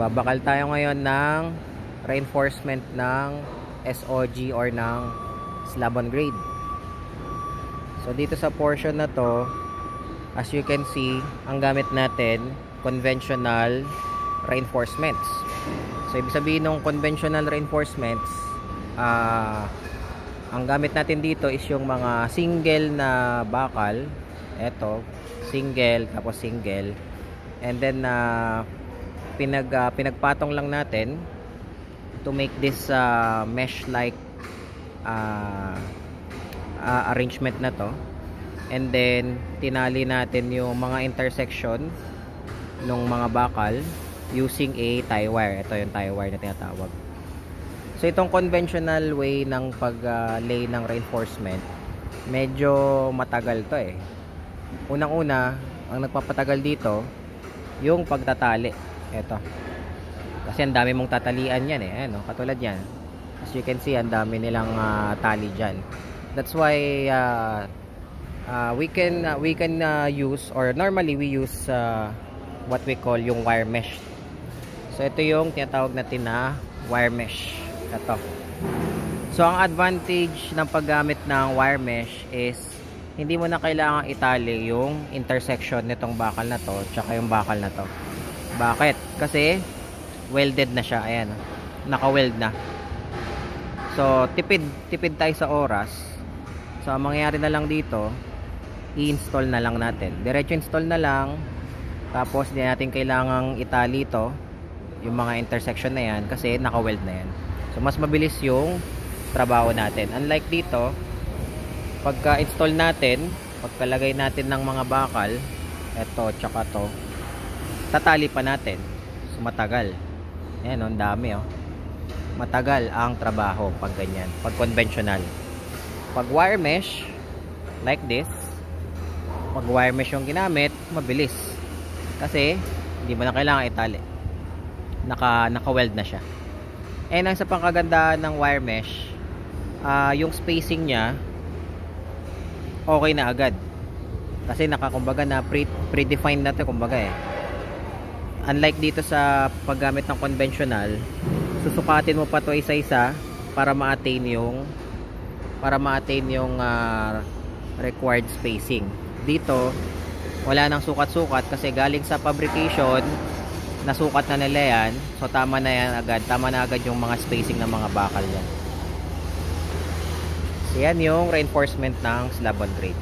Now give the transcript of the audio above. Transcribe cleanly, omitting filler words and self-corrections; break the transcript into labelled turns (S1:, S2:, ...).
S1: Babakal tayo ngayon ng reinforcement ng SOG or ng slab on grade. So dito sa portion na to, as you can see, ang gamit natin conventional reinforcements. So ibig sabihin ng conventional reinforcements, ang gamit natin dito is yung mga single na bakal. Eto, single, tapos single, and then pinagpatong lang natin to make this mesh like arrangement na to, and then tinali natin yung mga intersection ng mga bakal using a tie wire. Ito yung tie wire na tinatawag. So itong conventional way ng pag-lay ng reinforcement, medyo matagal to eh. Unang-una, ang nagpapatagal dito yung pagtatali. Ito, kasi ang dami mong tatalian yan eh. Ano, katulad yan, as you can see, ang dami nilang tali dyan. That's why we can use, or normally we use what we call yung wire mesh. So ito yung tinatawag natin na wire mesh. Ito. So ang advantage ng paggamit ng wire mesh is hindi mo na kailangang itali yung intersection nitong bakal na to tsaka yung bakal na to. Bakit? Kasi welded na siya. Ayan, naka-weld na. So tipid tayo sa oras. So ang mangyayari na lang dito, i-install na lang natin. Diretso install na lang. Tapos hindi natin kailangang itali ito, yung mga intersection na yan, kasi naka-weld na yan. So mas mabilis yung trabaho natin. Unlike dito, pagka-install natin, pagkalagay natin ng mga bakal, eto tsaka to, tatali pa natin. So matagal. Ayan, ang dami oh. Matagal ang trabaho pag ganyan, pag conventional. Pag wire mesh like this, pag wire mesh yung ginamit, mabilis. Kasi hindi mo na kailangan itali. Naka-weld na siya. And ang sa pangkagandahan ng wire mesh, yung spacing niya okay na agad. Kasi kumbaga na predefined na 'to, kumbaga eh. Unlike dito sa paggamit ng conventional, susukatin mo pa 'to isa-isa para ma-attain yung required spacing. Dito wala nang sukat-sukat kasi galing sa fabrication, nasukat na nila yan. So tama na yan agad. Tama na agad yung mga spacing ng mga bakal yan. So yan yung reinforcement ng slab on grade.